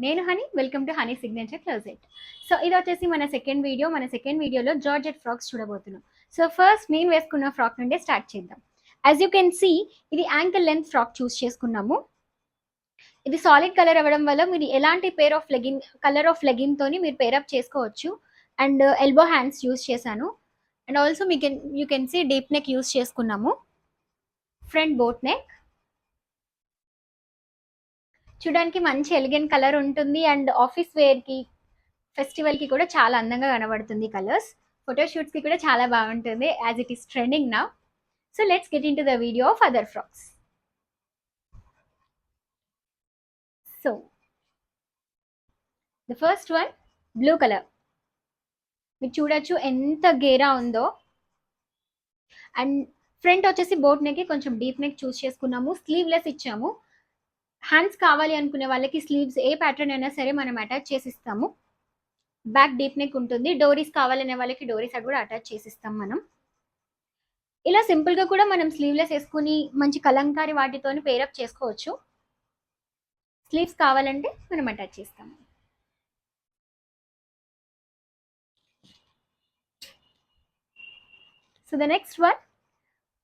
నేను honey. Welcome to honey signature closet. So ఇది వచ్చేసి మన సెకండ్ వీడియో. మన సెకండ్ వీడియోలో జార్జెట్ ఫ్రాక్స్ చూడబోతున్నాం. సో ఫస్ట్ నేను వేసుకున్న ఫ్రాక్ నుండే స్టార్ట్ చేద్దాం. యాజ్ యూ కెన్ సీ, ఇది యాంకిల్ లెంత్ ఫ్రాక్ చూస్ చేసుకున్నాము. ఇది సాలిడ్ కలర్ అవ్వడం వల్ల మీరు ఎలాంటి కలర్ ఆఫ్ లెగిన్ తోని మీరు పేరప్ చేసుకోవచ్చు. అండ్ ఎల్బో హ్యాండ్స్ యూస్ చేశాను. And also you can see deep neck use చేసుకున్నాము. ఫ్రంట్ బోట్ నెక్ చూడడానికి మంచి ఎలిగెంట్ కలర్ ఉంటుంది. అండ్ ఆఫీస్ వేర్ కి, ఫెస్టివల్ కి కూడా చాలా అందంగా కనబడుతుంది. కలర్స్ ఫోటోషూట్స్ కి కూడా చాలా బాగుంటుంది, as it is trending now. So let's get in to the video of other frocks. So the first one blue colour. మీరు చూడొచ్చు ఎంత గేరా ఉందో. అండ్ ఫ్రంట్ వచ్చేసి బోట్ నెక్ కొంచెం డీప్ నెక్ చూస్ చేసుకున్నాము. స్లీవ్లెస్ ఇచ్చాము. హ్యాండ్స్ కావాలి అనుకునే వాళ్ళకి స్లీవ్స్ ఏ ప్యాటర్న్ అయినా సరే మనం అటాచ్ చేసిస్తాము. బ్యాక్ డీప్ నెక్ ఉంటుంది. డోరీస్ కావాలనే వాళ్ళకి డోరీస్ అది కూడా అటాచ్ చేసిస్తాం మనం. ఇలా సింపుల్ గా కూడా మనం స్లీవ్లెస్ వేసుకుని మంచి కలంకారీ వాటితోని పేరప్ చేసుకోవచ్చు. స్లీవ్స్ కావాలంటే మనం అటాచ్ చేస్తాము. So the next one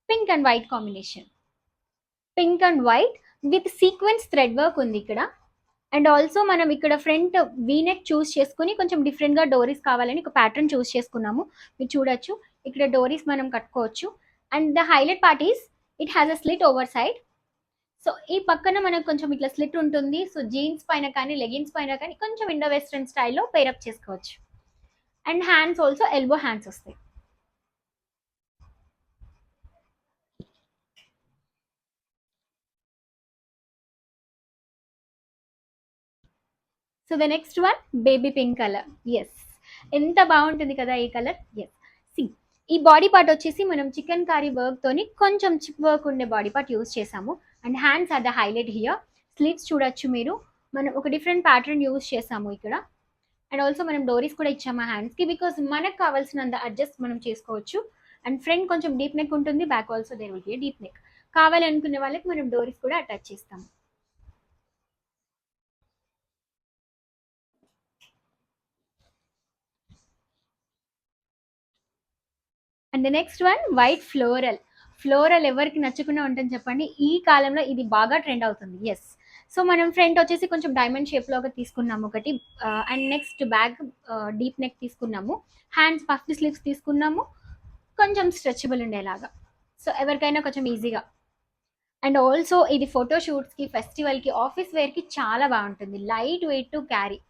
pink and white combination. Pink and white with sequence thread work ఉంది ఇక్కడ. అండ్ ఆల్సో మనం ఇక్కడ ఫ్రంట్ వీనెక్ చూస్ చేసుకుని కొంచెం డిఫరెంట్గా డోరీస్ కావాలని ఒక ప్యాటర్న్ చూస్ చేసుకున్నాము. మీరు చూడొచ్చు ఇక్కడ డోరీస్ మనం కట్టుకోవచ్చు. And the highlight part is it has a slit over side. So ఈ పక్కన మనకు కొంచెం ఇట్లా స్లిట్ ఉంటుంది. సో జీన్స్ పైన కానీ లెగిన్స్ పైన కానీ కొంచెం ఇండో వెస్ట్రన్ స్టైల్లో పేరప్ చేసుకోవచ్చు. And hands also elbow hands వస్తాయి. So the next one baby pink colour. Yes, ఎంత బాగుంటుంది కదా ఈ కలర్. ఎస్, సి ఈ బాడీ పార్ట్ వచ్చేసి మనం చికెన్ కారీ వర్క్ తోని కొంచెం చిప్ వర్క్ ఉండే బాడీ పార్ట్ యూస్ చేసాము. And hands are the highlight here. Sleeves చూడొచ్చు మీరు, మనం ఒక డిఫరెంట్ ప్యాటర్న్ యూస్ చేసాము ఇక్కడ. అండ్ ఆల్సో మనం డోరీస్ కూడా ఇచ్చాము హ్యాండ్స్ కి, బికాస్ మనకు కావాల్సినంత అడ్జస్ట్ మనం చేసుకోవచ్చు. అండ్ ఫ్రంట్ కొంచెం డీప్ నెక్ ఉంటుంది, back also there will be deep neck. కావాలి అనుకునే వాళ్ళకి మనం డోరీస్ కూడా అటాచ్ చేస్తాము. And next one white floral. Floral ఎవరికి నచ్చకుండా ఉంటుంది చెప్పండి. ఈ కాలంలో ఇది బాగా ట్రెండ్ అవుతుంది. ఎస్, సో మనం ఫ్రంట్ వచ్చేసి కొంచెం డైమండ్ షేప్ లోగా తీసుకున్నాము ఒకటి. And next back deep neck తీసుకున్నాము. హ్యాండ్స్ పఫ్ స్లీవ్స్ తీసుకున్నాము, కొంచెం స్ట్రెచబుల్ ఉండేలాగా. సో ఎవరికైనా కొంచెం ఈజీగా. అండ్ ఆల్సో ఇది ఫోటో షూట్స్ కి, ఫెస్టివల్ కి, ఆఫీస్ వేర్ కి చాలా బాగుంటుంది. Light weight to carry.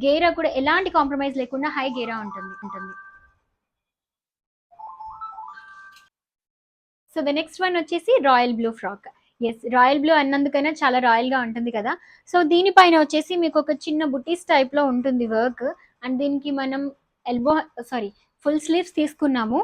గేరా కూడా ఎలాంటి కాంప్రమైజ్ లేకుండా హై గేరా ఉంటుంది. సో ద నెక్స్ట్ వన్ వచ్చేసి royal blue frock. Yes, royal blue అన్నందుకైనా చాలా రాయల్ గా ఉంటుంది కదా. సో దీనిపైన వచ్చేసి మీకు ఒక చిన్న బుటీస్ టైప్ లో ఉంటుంది వర్క్. అండ్ దీనికి మనం ఫుల్ స్లీవ్స్ తీసుకున్నాము.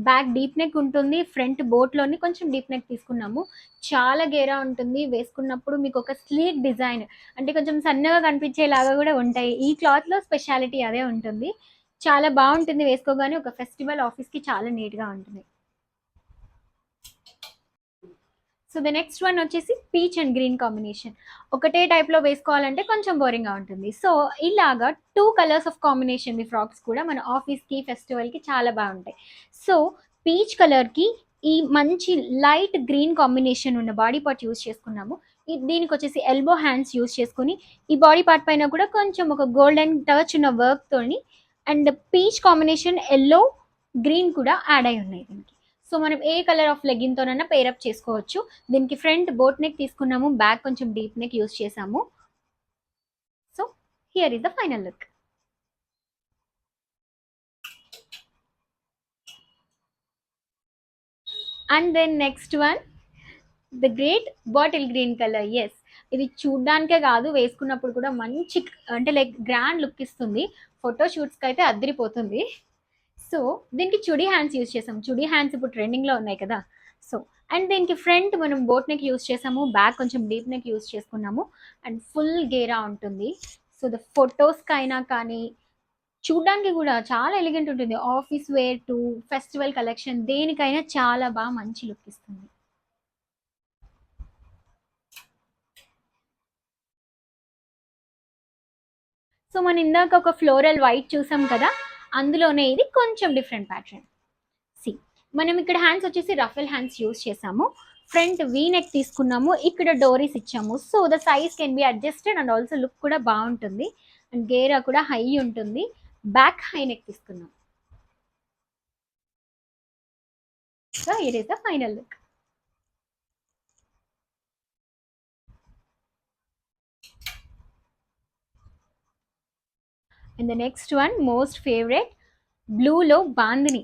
బ్యాక్ డీప్ నెక్ ఉంటుంది. ఫ్రంట్ బోట్ లోని కొంచెం డీప్ నెక్ తీసుకున్నాము. చాలా గేరా ఉంటుంది. వేసుకున్నప్పుడు మీకు ఒక స్లీక్ డిజైన్, అంటే కొంచెం సన్నగా కనిపించేలాగా కూడా ఉంటాయి. ఈ క్లాత్ లో స్పెషాలిటీ అదే ఉంటుంది. చాలా బాగుంటుంది వేసుకోగానే. ఒక ఫెస్టివల్ ఆఫీస్ కి చాలా నీట్ గా ఉంటుంది. సో ద నెక్స్ట్ వన్ వచ్చేసి పీచ్ అండ్ గ్రీన్ కాంబినేషన్. ఒకటే టైప్లో వేసుకోవాలంటే కొంచెం బోరింగ్గా ఉంటుంది. సో ఇలాగా 2 colours of combination me frocks కూడా మన ఆఫీస్కి, ఫెస్టివల్కి చాలా బాగుంటాయి. సో పీచ్ కలర్కి ఈ మంచి లైట్ గ్రీన్ కాంబినేషన్ ఉన్న బాడీ పార్ట్ యూస్ చేసుకున్నాము. దీనికి వచ్చేసి ఎల్బో హ్యాండ్స్ యూస్ చేసుకుని ఈ బాడీ పార్ట్ పైన కూడా కొంచెం ఒక గోల్డెన్ టచ్ ఉన్న వర్క్ తోని and peach combination yellow green కూడా యాడ్ అయి ఉన్నాయి దీనికి. సో మనం ఏ కలర్ ఆఫ్ లెగిన్ తోనైనా పేరప్ చేసుకోవచ్చు. దీనికి ఫ్రంట్ బోట్ నెక్ తీసుకున్నాము, బ్యాక్ కొంచెం డీప్ నెక్ యూస్ చేసాము. So here is the final look. And then next one the great bottle green colour. Yes, ఇది చూడ్డానికే కాదు, వేసుకున్నప్పుడు కూడా మంచి, అంటే లైక్ గ్రాండ్ లుక్ ఇస్తుంది. ఫోటో షూట్స్కి అయితే అద్దరిపోతుంది. సో దీనికి చుడీ హ్యాండ్స్ యూస్ చేసాం. చుడీ హ్యాండ్స్ ఇప్పుడు ట్రెండింగ్లో ఉన్నాయి కదా. సో అండ్ దీనికి ఫ్రంట్ మనం బోట్ నెక్ యూస్ చేసాము, బ్యాక్ కొంచెం డీప్ నెక్ యూస్ చేసుకున్నాము. అండ్ ఫుల్ గేరా ఉంటుంది. సో ద ఫొటోస్కి అయినా కానీ చూడ్డానికి కూడా చాలా ఎలిగెంట్ ఉంటుంది. Office wear to festival collection దేనికైనా చాలా బాగా మంచి లుక్ ఇస్తుంది. సో మనం ఇందాక ఒక ఫ్లోరల్ వైట్ చూసాం కదా, అందులోనే ఇది కొంచెం డిఫరెంట్ ప్యాటర్న్. సి, మనం ఇక్కడ హ్యాండ్స్ వచ్చేసి రఫల్ హ్యాండ్స్ యూస్ చేసాము. ఫ్రంట్ వీ నెక్ తీసుకున్నాము, ఇక్కడ డోరీస్ ఇచ్చాము. So the size can be adjusted and also look కూడా బాగుంటుంది. అండ్ గేరా కూడా హై ఉంటుంది. బ్యాక్ హై నెక్ తీసుకున్నాం. So it is the final look. And the next one most favourite, బ్లూలో బాందిని.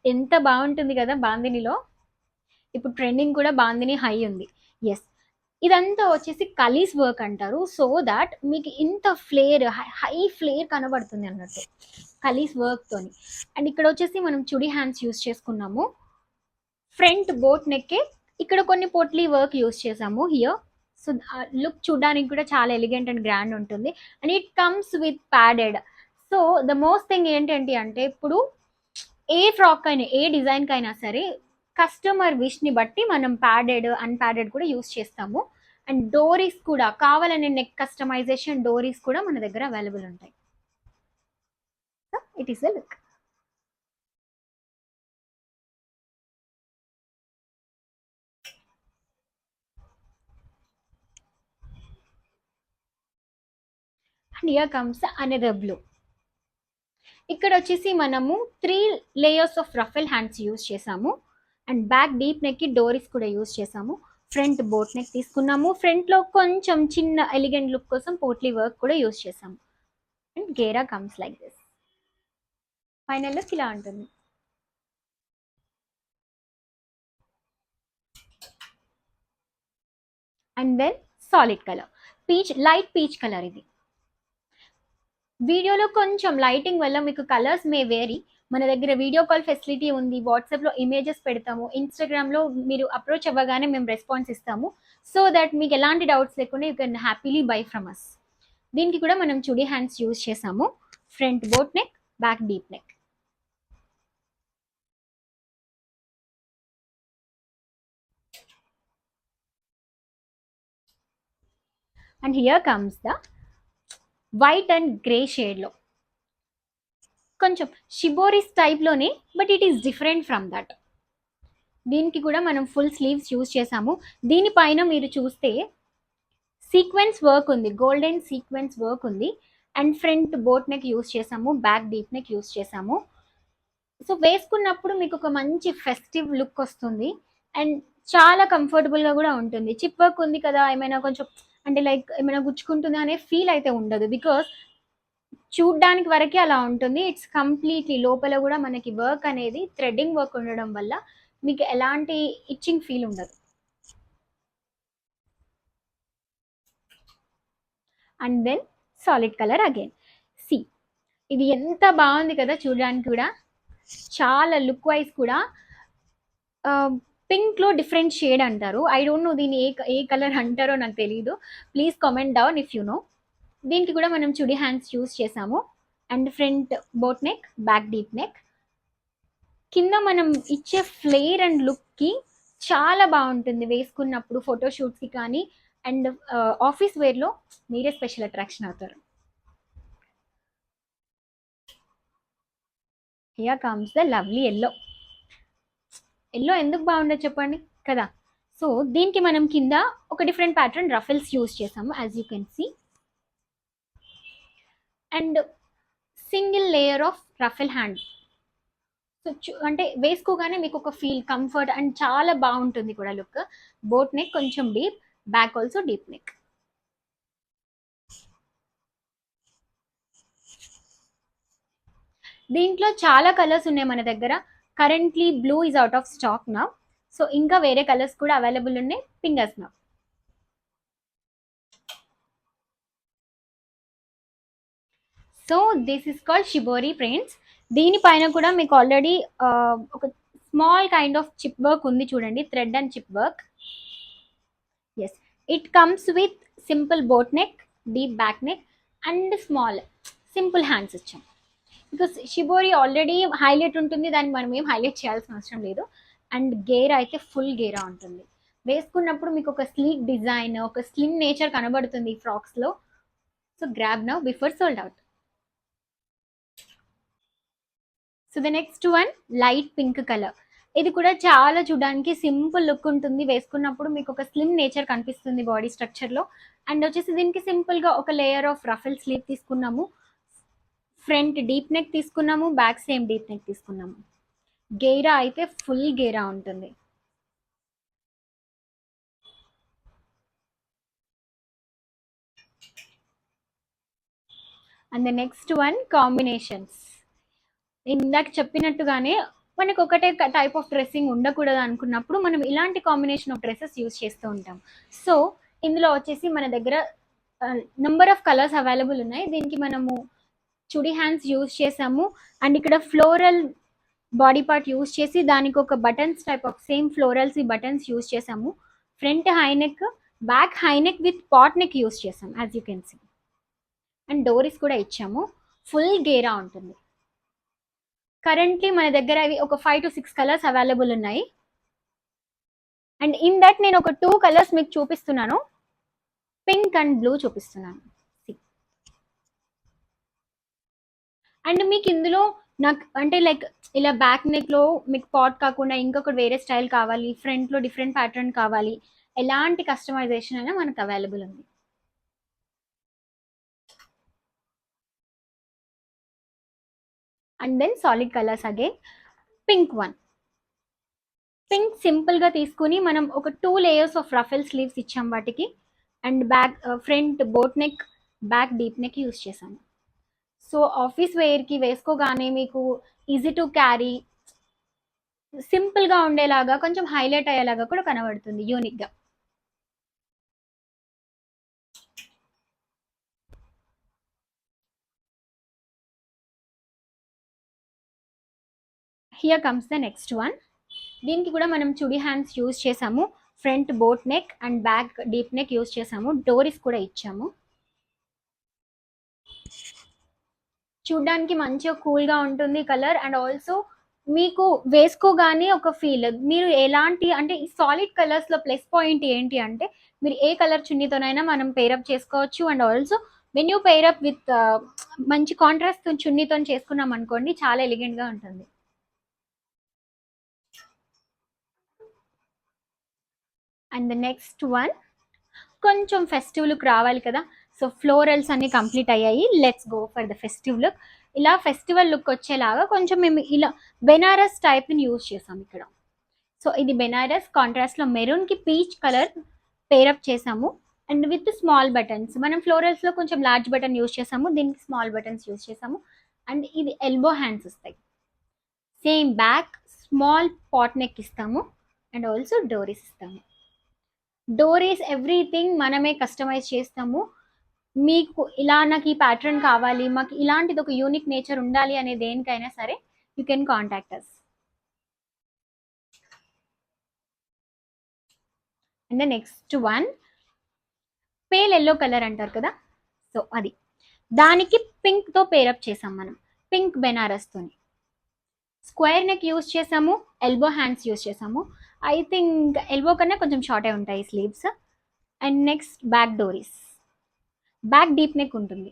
ఎంత బాగుంటుంది కదా బాందినిలో. ఇప్పుడు ట్రెండింగ్ కూడా బాందిని హై ఉంది. ఎస్, ఇదంతా వచ్చేసి కలీస్ వర్క్ అంటారు. సో దాట్ మీకు ఇంత ఫ్లేర్, హై ఫ్లేర్ కనబడుతుంది అన్నట్టు కలీస్ వర్క్తోని. అండ్ ఇక్కడ వచ్చేసి మనం చుడి హ్యాండ్స్ యూస్ చేసుకున్నాము. ఫ్రంట్ బోట్ నెక్కే ఇక్కడ కొన్ని పొట్లీ వర్క్ యూస్ చేసాము హియర్. సో లుక్ చూడడానికి కూడా చాలా ఎలిగెంట్ అండ్ గ్రాండ్ ఉంటుంది. And it comes with padded. So the most thing ఏంటంటే అంటే ఇప్పుడు ఏ ఫ్రాక్ అయినా ఏ డిజైన్కి అయినా సరే కస్టమర్ విష్ని బట్టి మనం ప్యాడెడ్ అన్ప్యాడెడ్ కూడా యూస్ చేస్తాము. అండ్ డోరీస్ కూడా కావాలనే నెక్ కస్టమైజేషన్ డోరీస్ కూడా మన దగ్గర అవైలబుల్ ఉంటాయి. So it is the look. And here comes another blue. ఇక్కడ వచ్చేసి మనము 3 layers of ruffle hands use చేసాము. అండ్ బ్యాక్ డీప్ నెక్కి డోరీస్ కూడా యూస్ చేసాము. ఫ్రంట్ బోట్ నెక్ తీసుకున్నాము. ఫ్రంట్లో కొంచెం చిన్న ఎలిగెంట్ లుక్ కోసం పోట్లీ వర్క్ కూడా యూస్ చేసాము. అండ్ గేరా comes like this. Final look ఇలా ఉంటుంది. And then solid colour peach, light peach colour. ఇది వీడియోలో కొంచెం లైటింగ్ వల్ల మీకు కలర్స్ మే వేరీ. మన దగ్గర వీడియో కాల్ ఫెసిలిటీ ఉంది, వాట్సాప్లో ఇమేజెస్ పెడతాము, ఇన్స్టాగ్రామ్లో మీరు అప్రోచ్ అవ్వగానే మేము రెస్పాన్స్ ఇస్తాము. సో దట్ మీకు ఎలాంటి డౌట్స్ లేకుండా you can happily buy from us. దీనికి కూడా మనం చుడి హ్యాండ్స్ యూజ్ చేసాము. Front boat neck, back deep neck. And here comes the white and grey షేడ్లో కొంచెం షిబోరిస్ టైప్లోనే, but it is different from that. దీనికి కూడా మనం ఫుల్ స్లీవ్స్ యూజ్ చేసాము. దీనిపైన మీరు చూస్తే సీక్వెన్స్ వర్క్ ఉంది, గోల్డెన్ సీక్వెన్స్ వర్క్ ఉంది. And front boat neck use చేసాము, బ్యాక్ డీప్ నెక్ యూజ్ చేసాము. సో వేసుకున్నప్పుడు మీకు ఒక మంచి ఫెస్టివ్ లుక్ వస్తుంది. అండ్ చాలా కంఫర్టబుల్గా కూడా ఉంటుంది. చిప్ వర్క్ ఉంది కదా, ఏమైనా కొంచెం అంటే లైక్ ఏమైనా గుచ్చుకుంటుంది అనే ఫీల్ అయితే ఉండదు. బికాస్ చూడ్డానికి వరకే అలా ఉంటుంది. ఇట్స్ కంప్లీట్లీ లోపల కూడా మనకి వర్క్ అనేది థ్రెడ్డింగ్ వర్క్ ఉండడం వల్ల మీకు ఎలాంటి ఇచ్చింగ్ ఫీల్ ఉండదు. And then solid colour again. See, ఇది ఎంత బాగుంది కదా చూడడానికి కూడా. చాలా లుక్ వైజ్ కూడా పింక్లో డిఫరెంట్ షేడ్ అంటారు. ఐ డోంట్ నో దీన్ని ఏ కలర్ అంటారో నాకు తెలియదు. Please comment down if you know. దీనికి కూడా మనం చుడి హ్యాండ్స్ యూస్ చేసాము. And front boat neck, back deep neck. కింద మనం ఇచ్చే ఫ్లేర్ అండ్ లుక్కి చాలా బాగుంటుంది వేసుకున్నప్పుడు ఫోటోషూట్స్కి కానీ. అండ్ ఆఫీస్ వేర్లో మీరే స్పెషల్ అట్రాక్షన్ అవుతారు. Here comes the lovely yellow. Yellow ఎందుకు బాగుండదు చెప్పండి కదా. సో దీనికి మనం కింద ఒక డిఫరెంట్ ప్యాటర్న్ రఫెల్స్ యూజ్ చేసాము, as you can see. And single layer of ruffle hand. So అంటే వేసుకోగానే మీకు ఒక ఫీల్, కంఫర్ట్ అండ్ చాలా బాగుంటుంది కూడా లుక్. బోట్ నెక్ కొంచెం deep, back also deep neck. దీంట్లో చాలా కలర్స్ ఉన్నాయి మన దగ్గర. Currently blue is out of stock నా. సో ఇంకా వేరే కలర్స్ కూడా అవైలబుల్ ఉన్నాయి, పింగర్స్ నా. So this is called shibori prints. దీనిపైన కూడా మీకు ఆల్రెడీ ఒక small kind of chip work ఉంది చూడండి, thread and chip work. Yes, it comes with simple boat neck, deep back neck and small simple hands ఇచ్చాం. బికాస్ షిబోరి ఆల్రెడీ హైలైట్ ఉంటుంది, దాన్ని మనం ఏం హైలైట్ చేయాల్సిన అవసరం లేదు. అండ్ గేరా అయితే ఫుల్ గేరా ఉంటుంది. వేసుకున్నప్పుడు మీకు ఒక స్లీక్ డిజైన్, ఒక స్లిమ్ నేచర్ కనబడుతుంది ఫ్రాక్స్లో. So grab now before sold out. So the next one light pink colour. ఇది కూడా చాలా చూడడానికి సింపుల్ లుక్ ఉంటుంది, వేసుకున్నప్పుడు మీకు ఒక స్లిమ్ నేచర్ కనిపిస్తుంది బాడీ స్ట్రక్చర్లో. అండ్ వచ్చేసి దీనికి సింపుల్గా ఒక లేయర్ ఆఫ్ రఫల్ స్లీవ్ తీసుకున్నాము, ఫ్రంట్ డీప్ నెక్ తీసుకున్నాము, బ్యాక్ సేమ్ డీప్ నెక్ తీసుకున్నాము. గేరా అయితే ఫుల్ గేరా ఉంటుంది. And the next one combinations. ఇందాక చెప్పినట్టుగానే మనకు ఒకటే టైప్ ఆఫ్ డ్రెస్సింగ్ ఉండకూడదు అనుకున్నప్పుడు మనం ఇలాంటి కాంబినేషన్ ఆఫ్ డ్రెస్సెస్ యూజ్ చేస్తూ ఉంటాం. సో ఇందులో వచ్చేసి మన దగ్గర నెంబర్ ఆఫ్ కలర్స్ అవైలబుల్ ఉన్నాయి. దీనికి మనము చుడి హ్యాండ్స్ యూజ్ చేసాము, అండ్ ఇక్కడ ఫ్లోరల్ బాడీ పార్ట్ యూజ్ చేసి దానికి ఒక buttons type of same florals ఈ బటన్స్ యూజ్ చేసాము. Front high neck, back high neck with pot neck use చేసాం as you can see. And డోరీస్ కూడా ఇచ్చాము, ఫుల్ గేరా ఉంటుంది. కరెంట్లీ మన దగ్గర అవి ఒక 5 to 6 కలర్స్ అవైలబుల్ ఉన్నాయి. అండ్ ఇన్ దట్ నేను ఒక 2 కలర్స్ మీకు చూపిస్తున్నాను, పింక్ అండ్ బ్లూ చూపిస్తున్నాను. అండ్ మీకు ఇందులో నాకు అంటే లైక్ ఇలా బ్యాక్ నెక్లో మీకు పాట్ కాకుండా ఇంకొక వేరే స్టైల్ కావాలి, ఫ్రంట్లో డిఫరెంట్ ప్యాటర్న్ కావాలి, ఎలాంటి కస్టమైజేషన్ అయినా మనకు అవైలబుల్ ఉంది. And then solid colours again. Pink one, pink సింపుల్గా తీసుకుని మనం ఒక 2 లేయర్స్ ఆఫ్ రఫెల్ స్లీవ్స్ ఇచ్చాం వాటికి. And back front boat neck, back deep neck use చేశాను. సో ఆఫీస్ వేర్కి వేసుకోగానే మీకు ఈజీ టు క్యారీ, సింపుల్గా ఉండేలాగా, కొంచెం హైలైట్ అయ్యేలాగా కూడా కనబడుతుంది యూనిక్గా. Here comes the next one. దీనికి కూడా మనం చుడి హ్యాండ్స్ యూజ్ చేసాము, front boat neck and back deep neck use చేసాము, డోరీస్ కూడా ఇచ్చాము. చూడ్డానికి మంచిగా కూల్గా ఉంటుంది కలర్. అండ్ ఆల్సో మీకు వేసుకోగానే ఒక ఫీల్, మీరు ఎలాంటి అంటే ఈ సాలిడ్ కలర్స్లో ప్లస్ పాయింట్ ఏంటి అంటే మీరు ఏ కలర్ చున్నీతోనైనా మనం పేరప్ చేసుకోవచ్చు. And also when you pair up with మంచి కాంట్రాస్ట్ చున్నీతో చేసుకున్నాం అనుకోండి, చాలా ఎలిగెంట్గా ఉంటుంది. అండ్ ద నెక్స్ట్ వన్, కొంచెం ఫెస్టివ్ లుక్ రావాలి కదా, సో ఫ్లోరల్స్ అన్ని కంప్లీట్ అయ్యాయి. Let's go for the festive look. ఇలా ఫెస్టివల్ లుక్ వచ్చేలాగా కొంచెం మేము ఇలా బెనారస్ టైప్ని యూజ్ చేసాం ఇక్కడ. సో ఇది బెనారస్ కాంట్రాస్ట్లో మెరూన్కి పీచ్ కలర్ పేరప్ చేసాము. అండ్ విత్ స్మాల్ బటన్స్, మనం ఫ్లోరల్స్లో కొంచెం లార్జ్ బటన్ యూజ్ చేసాము, దీనికి స్మాల్ బటన్స్ యూజ్ చేసాము. అండ్ ఇది ఎల్బో హ్యాండ్స్ వస్తాయి. Same back small pot neck ఇస్తాము, అండ్ ఆల్సో డోరీస్ ఇస్తాము. డోరీస్ ఎవ్రీథింగ్ మనమే కస్టమైజ్ చేస్తాము. మీకు ఇలా నాకు ఈ ప్యాటర్న్ కావాలి, మాకు ఇలాంటిది ఒక యూనిక్ నేచర్ ఉండాలి అనే దేనికైనా సరే you can contact us. And next one, pale yellow colour అంటారు కదా, సో అది దానికి పింక్తో పేరప్ చేసాం మనం, పింక్ బెనారస్తోని. స్క్వేర్ నెక్ యూజ్ చేసాము, ఎల్బో హ్యాండ్స్ యూజ్ చేసాము. ఐ థింక్ ఎల్బో కన్నా కొంచెం షార్టే ఉంటాయి స్లీవ్స్. అండ్ నెక్స్ట్ బ్యాక్ డోరీస్, బ్యాక్ డీప్ నెక్ ఉంటుంది,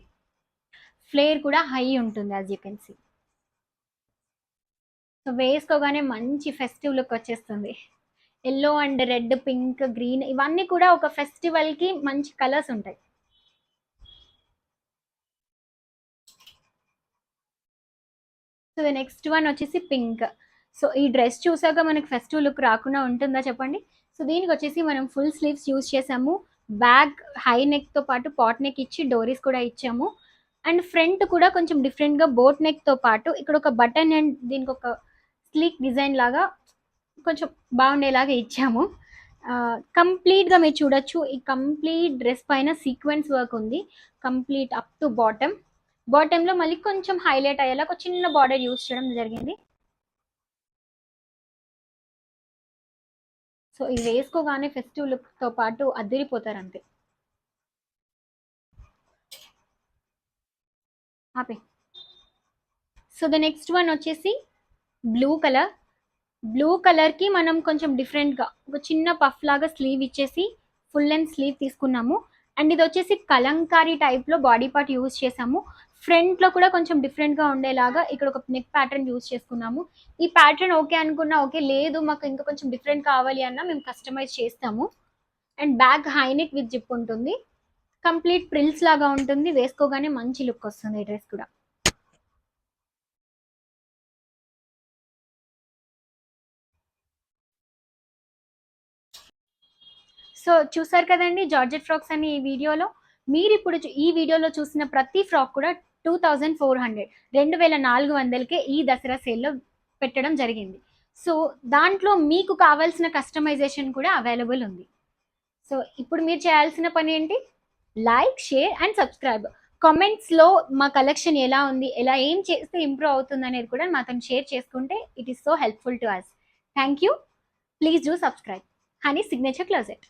ఫ్లేర్ కూడా హై ఉంటుంది as you can see. So వేసుకోగానే మంచి ఫెస్టివ్ లుక్ వచ్చేస్తుంది. Yellow and red, pink, green ఇవన్నీ కూడా ఒక ఫెస్టివల్కి మంచి కలర్స్ ఉంటాయి. సో ద నెక్స్ట్ వన్ వచ్చేసి పింక్. సో ఈ డ్రెస్ చూసాక మనకి ఫెస్టివ్ లుక్ రాకుండా ఉంటుందా చెప్పండి. సో దీనికి వచ్చేసి మనం ఫుల్ స్లీవ్స్ యూజ్ చేసాము, బ్యాక్ హై నెక్తో పాటు పాట్ నెక్ ఇచ్చి డోరీస్ కూడా ఇచ్చాము. అండ్ ఫ్రంట్ కూడా కొంచెం డిఫరెంట్గా బోట్ నెక్తో పాటు ఇక్కడ ఒక బటన్ అండ్ దీనికి ఒక స్లీక్ డిజైన్ లాగా కొంచెం బాగుండేలాగా ఇచ్చాము. కంప్లీట్గా మీరు చూడొచ్చు, ఈ కంప్లీట్ డ్రెస్ పైన సీక్వెన్స్ వర్క్ ఉంది, కంప్లీట్ అప్ టు బాటమ్. బాటంలో మళ్ళీ కొంచెం హైలైట్ అయ్యేలా ఒక చిన్న బార్డర్ యూజ్ చేయడం జరిగింది. సో ఇది వేసుకోగానే ఫెస్టివ్ లుక్తో పాటు అదిరిపోతారు అంతే. ఆపే. సో ద నెక్స్ట్ వన్ వచ్చేసి బ్లూ కలర్. బ్లూ కలర్కి మనం కొంచెం డిఫరెంట్గా ఒక చిన్న పఫ్ లాగా స్లీవ్ ఇచ్చేసి ఫుల్ లెంత్ స్లీవ్ తీసుకున్నాము. అండ్ ఇది వచ్చేసి కలంకారీ టైప్లో బాడీ పార్ట్ యూజ్ చేసాము. ఫ్రంట్లో కూడా కొంచెం డిఫరెంట్గా ఉండేలాగా ఇక్కడ ఒక నెక్ ప్యాటర్న్ యూజ్ చేసుకున్నాము. ఈ ప్యాటర్న్ ఓకే అనుకున్నా ఓకే, లేదు మాకు ఇంకా కొంచెం డిఫరెంట్ కావాలి అన్నా మేము కస్టమైజ్ చేస్తాము. And back high neck with zip ఉంటుంది. కంప్లీట్ ప్రిల్స్ లాగా ఉంటుంది, వేసుకోగానే మంచి లుక్ వస్తుంది ఈ డ్రెస్ కూడా. సో చూసారు కదండి జార్జెట్ ఫ్రాక్స్ అని ఈ వీడియోలో. మీరు ఇప్పుడు ఈ వీడియోలో చూసిన ప్రతి ఫ్రాక్ కూడా 2400, 2400కే ఈ దసరా సేల్లో పెట్టడం జరిగింది. సో దాంట్లో మీకు కావాల్సిన కస్టమైజేషన్ కూడా అవైలబుల్ ఉంది. సో ఇప్పుడు మీరు చేయాల్సిన పని ఏంటి, లైక్, షేర్ అండ్ సబ్స్క్రైబ్. కామెంట్స్లో మా కలెక్షన్ ఎలా ఉంది, ఎలా ఏం చేస్తే ఇంప్రూవ్ అవుతుంది అనేది కూడా మాతో షేర్ చేసుకుంటే it is so helpful to us. Thank you. Please do subscribe. Honey signature closet.